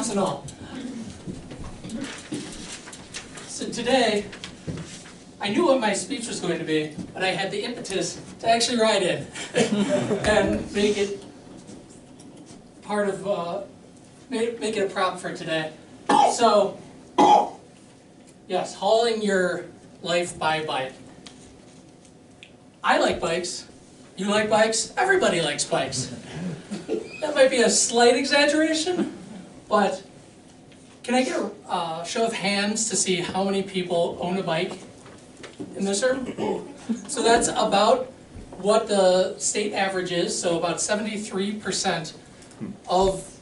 props and all. So today, I knew what my speech was going to be, but I had the impetus to actually write it and make it part of, make it a prop for today. So, yes, hauling your life by bike. I like bikes. You like bikes? Everybody likes bikes. That might be a slight exaggeration, but can I get a show of hands to see how many people own a bike in this room? So that's about what the state average is. So about 73% of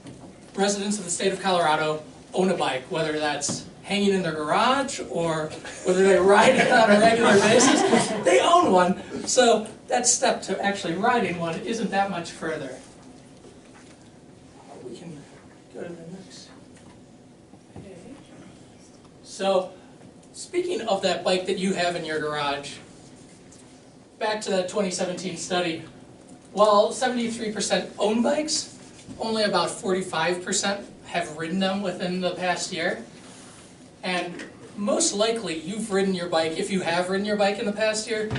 residents of the state of Colorado own a bike, whether that's hanging in their garage or whether they ride it on a regular basis. They own one. So that step to actually riding one isn't that much further. We can go to the next page. So speaking of that bike that you have in your garage, back to that 2017 study, while 73% own bikes, only about 45% have ridden them within the past year. And most likely you've ridden your bike, if you have ridden your bike in the past year,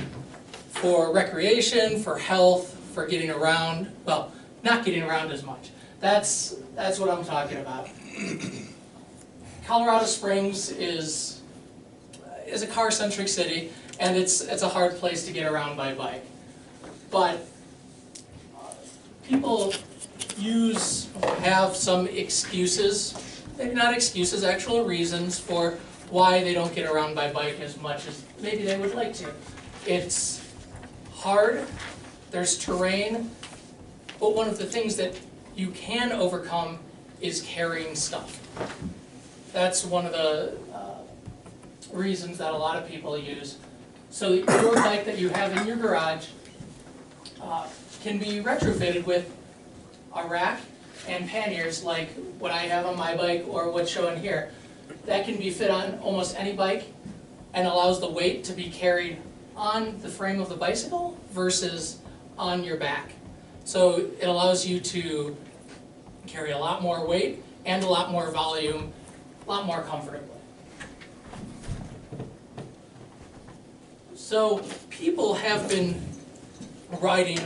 for recreation, for health, for getting around. Well, not getting around as much. That's what I'm talking about. Colorado Springs is a car-centric city, and it's a hard place to get around by bike. But people have some excuses, maybe not excuses, actual reasons for why they don't get around by bike as much as maybe they would like to. It's hard, there's terrain, but one of the things that you can overcome is carrying stuff. That's one of the reasons that a lot of people use. So your bike that you have in your garage can be retrofitted with a rack and panniers like what I have on my bike or what's shown here. That can be fit on almost any bike and allows the weight to be carried on the frame of the bicycle versus on your back. So it allows you to carry a lot more weight and a lot more volume, a lot more comfortably. So people have been riding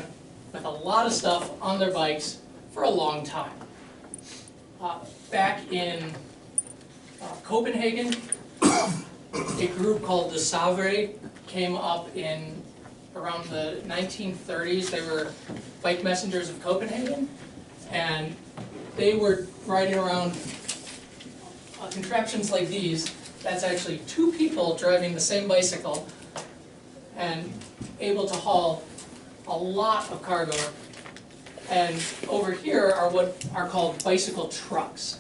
with a lot of stuff on their bikes for a long time. Back in Copenhagen, a group called the Savre came up in around the 1930s. They were bike messengers of Copenhagen, and they were riding around contraptions like these. That's actually two people driving the same bicycle and able to haul a lot of cargo. And over here are what are called bicycle trucks,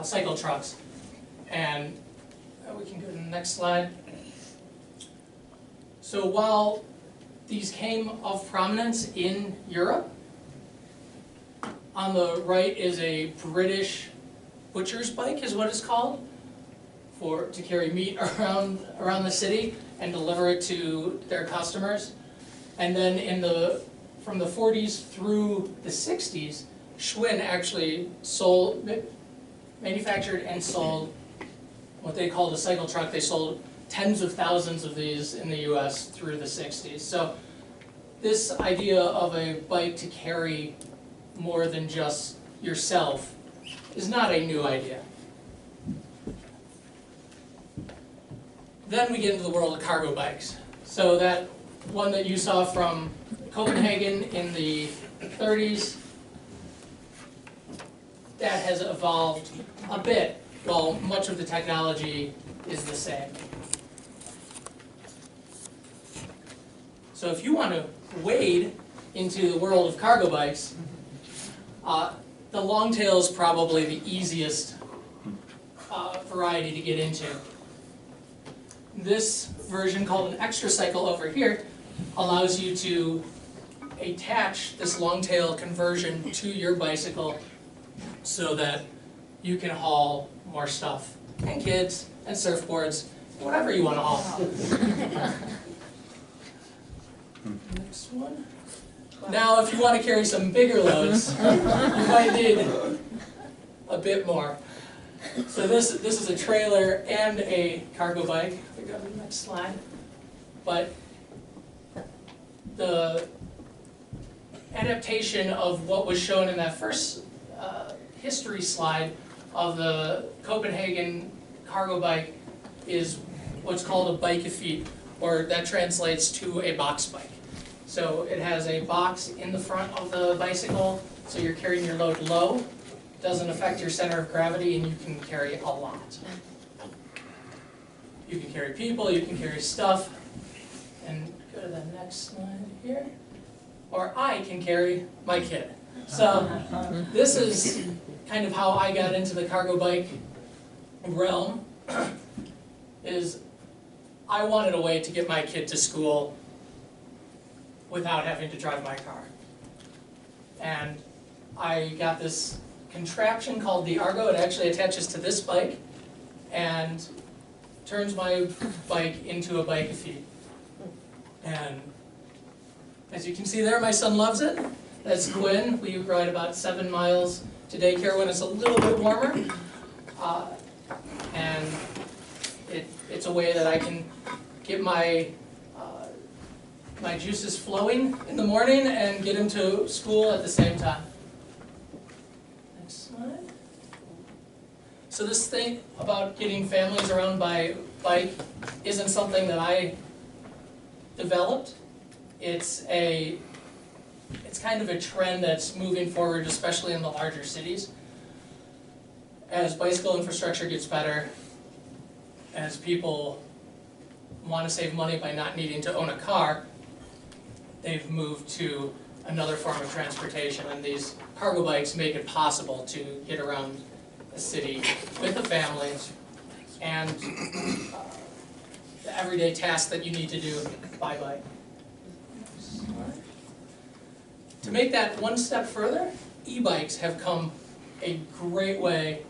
cycle trucks. And we can go to the next slide. So while these came of prominence in Europe, on the right is a British butcher's bike, is what it's called, to carry meat around the city and deliver it to their customers. And then from the 40s through the 60s, Schwinn actually manufactured and sold what they called a cycle truck. They sold tens of thousands of these in the US through the 60s. So this idea of a bike to carry more than just yourself is not a new idea. Then we get into the world of cargo bikes. So that one that you saw from Copenhagen in the 30s, that has evolved a bit, while much of the technology is the same. So if you want to wade into the world of cargo bikes, the longtail is probably the easiest variety to get into. This version, called an extra cycle over here, allows you to attach this longtail conversion to your bicycle so that you can haul more stuff, and kids, and surfboards, whatever you want to haul. Next one. Now, if you want to carry some bigger loads, you might need a bit more. So this is a trailer and a cargo bike. We go to the next slide. But the adaptation of what was shown in that first history slide of the Copenhagen cargo bike is what's called a bike-a-feet, or that translates to a box bike. So it has a box in the front of the bicycle, so you're carrying your load low, doesn't affect your center of gravity, and you can carry a lot. You can carry people, you can carry stuff, and go to the next slide here. Or I can carry my kid. So this is kind of how I got into the cargo bike realm, is I wanted a way to get my kid to school without having to drive my car. And I got this contraption called the Argo. It actually attaches to this bike and turns my bike into a bike-a-feet. And as you can see there, my son loves it. That's Quinn. We ride about 7 miles to daycare when it's a little bit warmer. And it's a way that I can get my my juices flowing in the morning and get him to school at the same time. Next slide. So this thing about getting families around by bike isn't something that I developed. It's kind of a trend that's moving forward, especially in the larger cities. As bicycle infrastructure gets better, as people want to save money by not needing to own a car, they've moved to another form of transportation, and these cargo bikes make it possible to get around a city with a family and the everyday tasks that you need to do by bike. To make that one step further, e-bikes have come a great way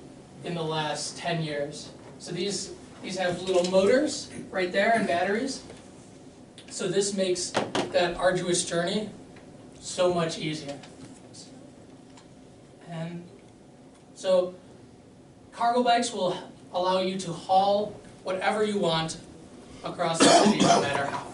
in the last 10 years. So these have little motors right there and batteries. So this makes that arduous journey so much easier. And so cargo bikes will allow you to haul whatever you want across the city, no matter how.